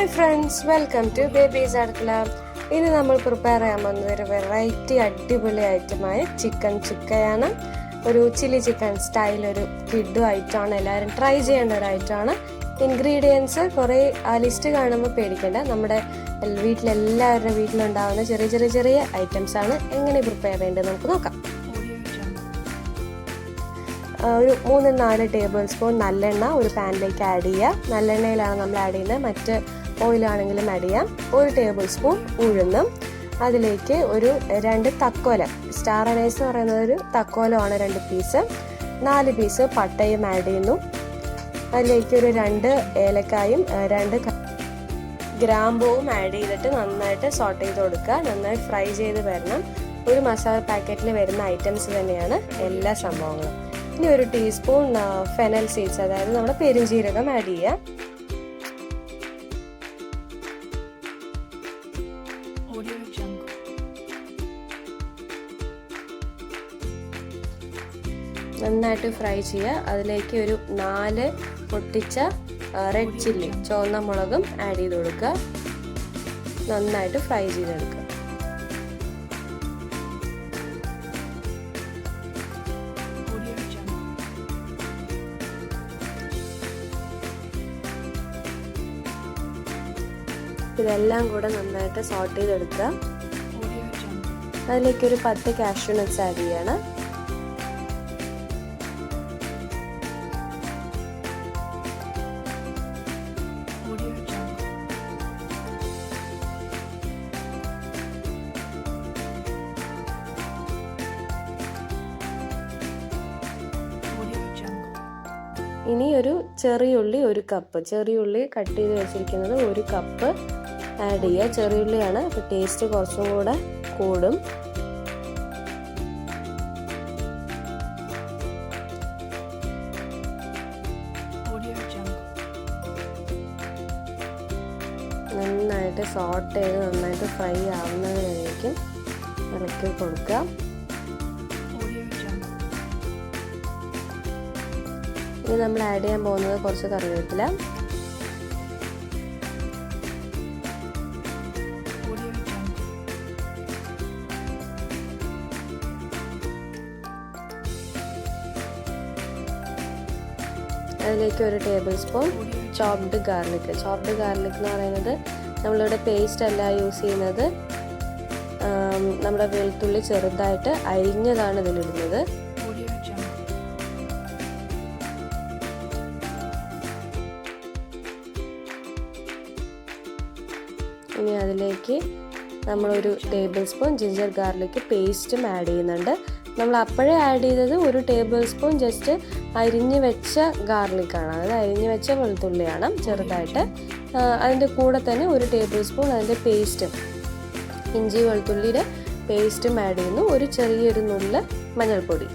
Hi friends, welcome to Baby's Adukkala. ഇന്ന് നമ്മൾ prepare ചെയ്യാൻ പോകുന്നത് ഒരു വെറൈറ്റി അടിപൊളി ഐറ്റമായ ചിക്കൻ ചുക്കയാണ്. ഒരു ചില്ലി ചിക്കൻ സ്റ്റൈൽ ഒരു കിഡു ഐറ്റമാണ്. എല്ലാവരും ട്രൈ ചെയ്യേണ്ട ഒരു ഐറ്റമാണ്. ഇൻഗ്രീഡിയൻസ് കുറേ ലിസ്റ്റ് കാണുമ്പോൾ പേടിക്കേണ്ട. നമ്മുടെ വീട്ടിലെല്ലാവരുടെ വീട്ടിലുണ്ടാകുന്ന ചെറിയ ഐറ്റംസ് ആണ്. എങ്ങനെ പ്രിപ്പയർ ചെയ്യേണ്ടത് നമുക്ക് നോക്കാം. ഒരു 3-4 ടേബിൾ സ്പൂൺ നല്ലെണ്ണ ഒരു പാനിലേക്ക് ആഡ് ചെയ്യുക. നല്ലെണ്ണയിലാണ് നമ്മൾ ആഡ് ചെയ്യുന്നത്, മറ്റ് ഓയിലാണെങ്കിലും ആഡ് ചെയ്യാം. 1 ടേബിൾ സ്പൂൺ ഉഴുന്നും, അതിലേക്ക് ഒരു 2 തക്കോലം, സ്റ്റാർ അനൈസ് എന്ന് പറയുന്നത് ഒരു തക്കോലമാണ് 2 പീസ്, 4 പീസ് പട്ടയും ആഡ് ചെയ്യുന്നു. അതിലേക്ക് ഒരു 2 ഏലക്കായും 2 ഗ്രാമ്പൂവും ആഡ് ചെയ്തിട്ട് നന്നായിട്ട് സോട്ട് ചെയ്ത് കൊടുക്കുക. നന്നായി ഫ്രൈ ചെയ്ത് വരണം. ഒരു മസാല പാക്കറ്റിൽ വരുന്ന ഐറ്റംസ് തന്നെയാണ് എല്ലാ സംഭവങ്ങളും. ഇനി ഒരു ടീസ്പൂൺ ഫെനൽ സീഡ്സ്, അതായത് നമ്മുടെ പെരുംജീരകം ആഡ് ചെയ്യുക. നന്നായിട്ട് ഫ്രൈ ചെയ്യുക. അതിലേക്ക് ഒരു 4 പൊട്ടിച്ച റെഡ് ചില്ലി, ചുവന്ന മുളകും ആഡ് ചെയ്ത് കൊടുക്കുക. നന്നായിട്ട് ഫ്രൈ ചെയ്തെടുക്കുക. ഇതെല്ലാം കൂടെ നന്നായിട്ട് സോട്ട് ചെയ്തെടുക്കുക. അതിലേക്ക് ഒരു 10 കാഷ്യൂ നട്ട്സ് ആഡ് ചെയ്യണം. ഇനി ഒരു ചെറിയുള്ളി 1 കപ്പ്, ചെറിയുള്ളി കട്ട് ചെയ്ത് വെച്ചിരിക്കുന്നത് 1 കപ്പ് ആഡ് ചെയ്യുക. ചെറിയുള്ളിയാണ്, അപ്പോൾ ടേസ്റ്റ് കുറച്ചും കൂടെ കൂടും. നന്നായിട്ട് സോട്ട് ചെയ്ത് നന്നായിട്ട് ഫ്രൈ ആവുന്നതിനേക്കും ഇളക്കി കൊടുക്കുക. ഇനി നമ്മൾ ആഡ് ചെയ്യാൻ പോകുന്നത് കുറച്ച് കറിവേപ്പില, അതിലേക്ക് ഒരു table spoon chopped garlic. Chopped garlic എന്ന് പറയുന്നത് നമ്മളിവിടെ പേസ്റ്റ് അല്ല യൂസ് ചെയ്യുന്നത്, നമ്മുടെ വെളുത്തുള്ളി ചെറുതായിട്ട് അരിഞ്ഞതാണ് ഇതിലിടുന്നത്. ഇനി അതിലേക്ക് നമ്മളൊരു ടേബിൾ സ്പൂൺ ജിഞ്ചർ ഗാർലിക് പേസ്റ്റും ആഡ് ചെയ്യുന്നുണ്ട്. നമ്മൾ അപ്പോഴേ ആഡ് ചെയ്തത് 1 ടേബിൾ സ്പൂൺ ജസ്റ്റ് അരിഞ്ഞ് വെച്ച ഗാർലിക്കാണ്, അതായത് അരിഞ്ഞ് വെച്ച വെളുത്തുള്ളിയാണ് ചെറുതായിട്ട്. അതിൻ്റെ കൂടെ തന്നെ 1 ടേബിൾ സ്പൂൺ അതിൻ്റെ പേസ്റ്റും, ഇഞ്ചി വെളുത്തുള്ളിയുടെ പേസ്റ്റും ആഡ് ചെയ്യുന്നു. ഒരു ചെറിയൊരു നുള്ള് മഞ്ഞൾപ്പൊടി.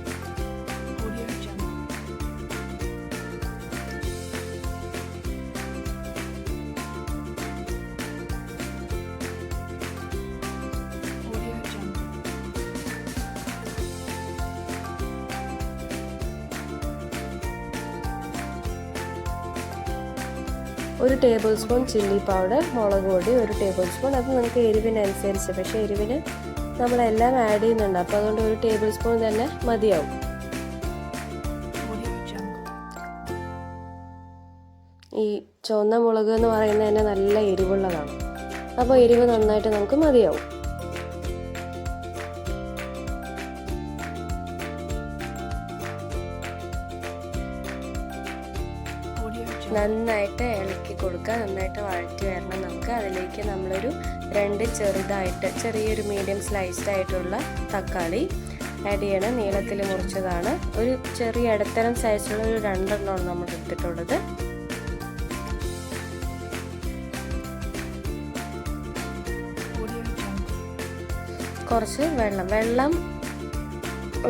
ഒരു ടേബിൾ സ്പൂൺ ചില്ലി പൗഡർ, മുളക് പൊടി 1 ടേബിൾ സ്പൂൺ. അത് നമുക്ക് എരിവിനനുസരിച്ച്, പക്ഷേ എരിവിന് നമ്മളെല്ലാം ആഡ് ചെയ്യുന്നുണ്ട്, അപ്പോൾ അതുകൊണ്ട് 1 ടേബിൾ സ്പൂൺ തന്നെ മതിയാവും. ഈ ചുവന്ന മുളക് എന്ന് പറയുന്നത് തന്നെ നല്ല എരിവുള്ളതാണ്, അപ്പോൾ എരിവ് നന്നായിട്ട് നമുക്ക് മതിയാവും. നന്നായിട്ട് ഇളക്കി കൊടുക്കുക. നന്നായിട്ട് വഴറ്റി വരണം നമുക്ക്. അതിലേക്ക് നമ്മളൊരു 2 ചെറിയൊരു മീഡിയം സ്ലൈസ്ഡ് ആയിട്ടുള്ള തക്കാളി ആഡ് ചെയ്യണം. നീളത്തിൽ മുറിച്ചതാണ്. ഒരു ചെറിയ ഇടത്തരം സൈസുള്ള ഒരു 2 എണ്ണമാണ് നമ്മൾ എടുത്തിട്ടുള്ളത്. കുറച്ച് വെള്ളം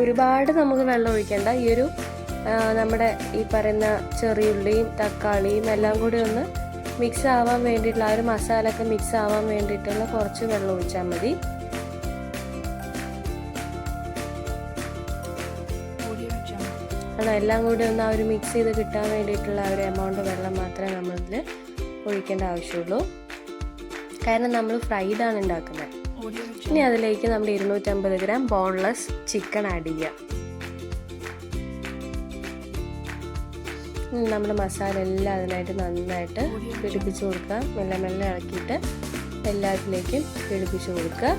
ഒരുപാട് നമുക്ക് വെള്ളം ഒഴിക്കേണ്ട. ഈ ഒരു നമ്മുടെ ഈ പറയുന്ന ചെറിയുള്ളിയും തക്കാളിയും എല്ലാം കൂടി ഒന്ന് മിക്സ് ആവാൻ വേണ്ടിയിട്ടുള്ള, ആ ഒരു മസാല ഒക്കെ മിക്സ് ആവാൻ വേണ്ടിയിട്ടുള്ള കുറച്ച് വെള്ളം ഒഴിച്ചാൽ മതി. എല്ലാം കൂടി ഒന്ന് ആ ഒരു മിക്സ് ചെയ്ത് കിട്ടാൻ വേണ്ടിയിട്ടുള്ള ആ ഒരു എമൗണ്ട് വെള്ളം മാത്രമേ നമ്മളിതിൽ ഒഴിക്കേണ്ട ആവശ്യമുള്ളൂ. കാരണം നമ്മൾ ഫ്രൈഡാണ് ഉണ്ടാക്കുന്നത്. ഇനി അതിലേക്ക് നമ്മൾ 250 ഗ്രാം ബോൺലെസ് ചിക്കൻ ആഡ് ചെയ്യാം. നമ്മുടെ മസാല എല്ലാം അതിനായിട്ട് നന്നായിട്ട് പിടിപ്പിച്ച് കൊടുക്കുക. മെല്ലെ മെല്ലെ ഇളക്കിയിട്ട് എല്ലാത്തിലേക്കും പിടിപ്പിച്ച് കൊടുക്കുക.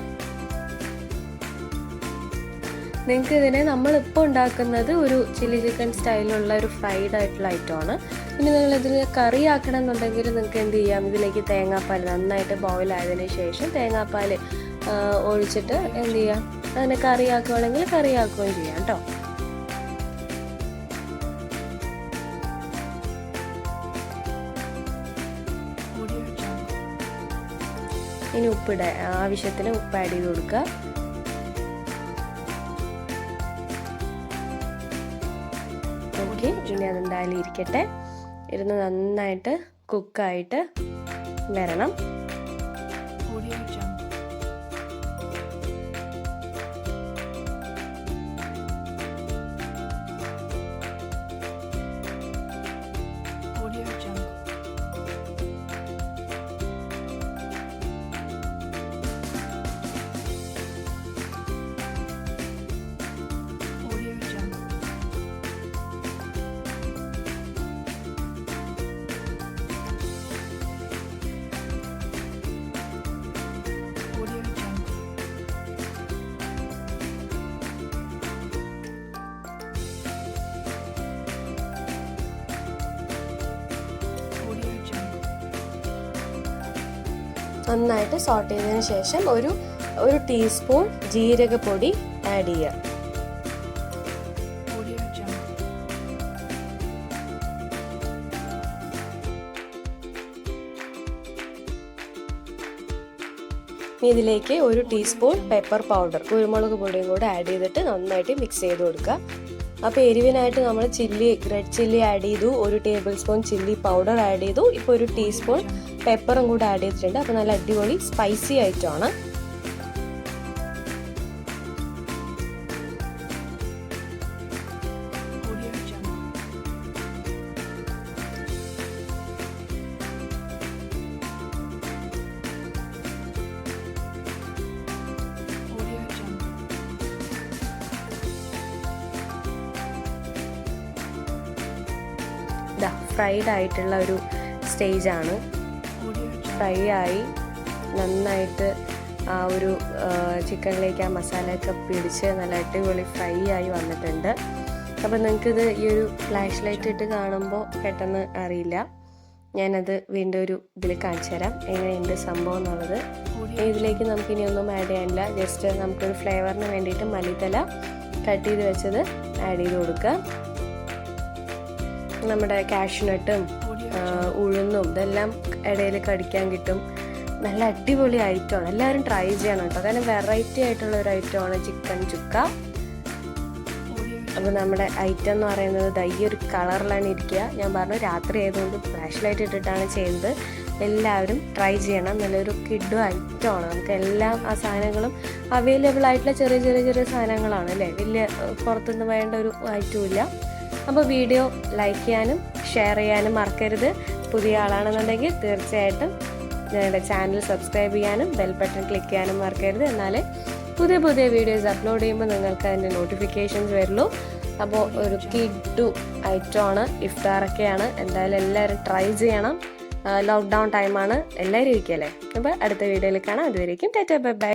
നിങ്ങൾക്ക് ഇതിനെ നമ്മളിപ്പോൾ ഉണ്ടാക്കുന്നത് ഒരു ചില്ലി ചിക്കൻ സ്റ്റൈലിലുള്ള ഒരു ഫ്രൈഡ് ആയിട്ടുള്ള ഐറ്റമാണ്. ഇനി നിങ്ങൾ ഇതിന് കറി ആക്കണം എന്നുണ്ടെങ്കിൽ നിങ്ങൾക്ക് എന്ത് ചെയ്യാം, ഇതിലേക്ക് തേങ്ങാപ്പാൽ നന്നായിട്ട് ബോയിൽ ആയതിനു ശേഷം തേങ്ങാപ്പാൽ ഒഴിച്ചിട്ട് എന്ത് ചെയ്യാം, അതിനെ കറി ആക്കുകയാണെങ്കിൽ കറി ആക്കുകയും ചെയ്യാം കേട്ടോ. ഇനി ആവശ്യത്തിന് ഉപ്പ് ആഡ് ചെയ്ത് കൊടുക്കുക. ഓക്കെ, ഇനി അതെന്തായാലും ഇരിക്കട്ടെ. ഇരുന്ന് നന്നായിട്ട് കുക്കായിട്ട് വരണം. നന്നായിട്ട് സോട്ട് ചെയ്തതിന് ശേഷം ഒരു ടീസ്പൂൺ ജീരകപ്പൊടി ആഡ് ചെയ്യുക. ഇതിലേക്ക് ഒരു ടീസ്പൂൺ പെപ്പർ പൗഡർ, കുരുമുളക് പൊടിയും കൂടെ ആഡ് ചെയ്തിട്ട് നന്നായിട്ട് മിക്സ് ചെയ്ത് കൊടുക്കുക. അപ്പോൾ എരിവിനായിട്ട് നമ്മൾ റെഡ് ചില്ലി ആഡ് ചെയ്തു, 1 table spoon chilli powder add ചെയ്തു, ഇപ്പോൾ 1 ടീസ്പൂൺ പെപ്പറും കൂടെ ആഡ് ചെയ്തിട്ടുണ്ട്. അപ്പോൾ നല്ല അടിപൊളി സ്പൈസി ആയിട്ടാണ്. ഫ്രൈഡ് ആയിട്ടുള്ള ഒരു സ്റ്റേജാണ്. ഫ്രൈ ആയി നന്നായിട്ട് ആ ഒരു ചിക്കനിലേക്ക് ആ മസാലയൊക്കെ പിടിച്ച് നല്ല അടിപൊളി ഫ്രൈ ആയി വന്നിട്ടുണ്ട്. അപ്പോൾ നിങ്ങൾക്കിത് ഈ ഒരു ഫ്ലാഷ് ലൈറ്റ് ഇട്ട് കാണുമ്പോൾ പെട്ടെന്ന് അറിയില്ല. ഞാനത് വീണ്ടും ഒരു ഇതിൽ കാണിച്ചു തരാം എങ്ങനെയുണ്ട് സംഭവം എന്നുള്ളത്. ഇതിലേക്ക് നമുക്കിനി ഒന്നും ആഡ് ചെയ്യാനില്ല. ജസ്റ്റ് നമുക്കൊരു ഫ്ലേവറിന് വേണ്ടിയിട്ട് മല്ലിത്തല കട്ട് ചെയ്ത് വെച്ചത് ആഡ് ചെയ്ത് കൊടുക്കുക. നമ്മുടെ കാഷ്യൂനട്ടും ഉഴുന്നും ഇതെല്ലാം ഇടയിൽ കടിക്കാൻ കിട്ടും. നല്ല അടിപൊളി ഐറ്റമാണ്, എല്ലാവരും ട്രൈ ചെയ്യണം കേട്ടോ. കാരണം വെറൈറ്റി ആയിട്ടുള്ള ഒരു ഐറ്റമാണ് ചിക്കൻ ചുക്ക. അപ്പോൾ നമ്മുടെ ഐറ്റം എന്ന് പറയുന്നത് ഈ ഒരു കളറിലാണ് ഇരിക്കുക. ഞാൻ പറഞ്ഞു രാത്രി ആയതുകൊണ്ട് ഫ്ലാഷ് ലൈറ്റ് ഇട്ടിട്ടാണ് ചെയ്യുന്നത്. എല്ലാവരും ട്രൈ ചെയ്യണം. നല്ലൊരു കിഡു ഐറ്റമാണ്. നമുക്ക് എല്ലാ ആ സാധനങ്ങളും അവൈലബിൾ ആയിട്ടുള്ള ചെറിയ ചെറിയ ചെറിയ സാധനങ്ങളാണ് അല്ലേ, വലിയ പുറത്തുനിന്ന് വേണ്ട ഒരു ഐറ്റവും ഇല്ല. അപ്പോൾ വീഡിയോ ലൈക്ക് ചെയ്യാനും ഷെയർ ചെയ്യാനും മറക്കരുത്. പുതിയ ആളാണെന്നുണ്ടെങ്കിൽ തീർച്ചയായിട്ടും ഞങ്ങളുടെ ചാനൽ സബ്സ്ക്രൈബ് ചെയ്യാനും ബെൽ ബട്ടൺ ക്ലിക്ക് ചെയ്യാനും മറക്കരുത്. എന്നാലേ പുതിയ പുതിയ വീഡിയോസ് അപ്ലോഡ് ചെയ്യുമ്പോൾ നിങ്ങൾക്ക് അതിൻ്റെ നോട്ടിഫിക്കേഷൻസ് വരുള്ളൂ. അപ്പോൾ ഒരു കിഡു ഐറ്റമാണ്, ഇഫ്താറൊക്കെയാണ്. എന്തായാലും എല്ലാവരും ട്രൈ ചെയ്യണം. ലോക്ക്ഡൗൺ ടൈമാണ്, എല്ലാവരും ഇരിക്കല്ലേ. അപ്പോൾ അടുത്ത വീഡിയോയിൽ കാണാം. അതുവരേക്കും ടാറ്റാ ബൈ ബൈ.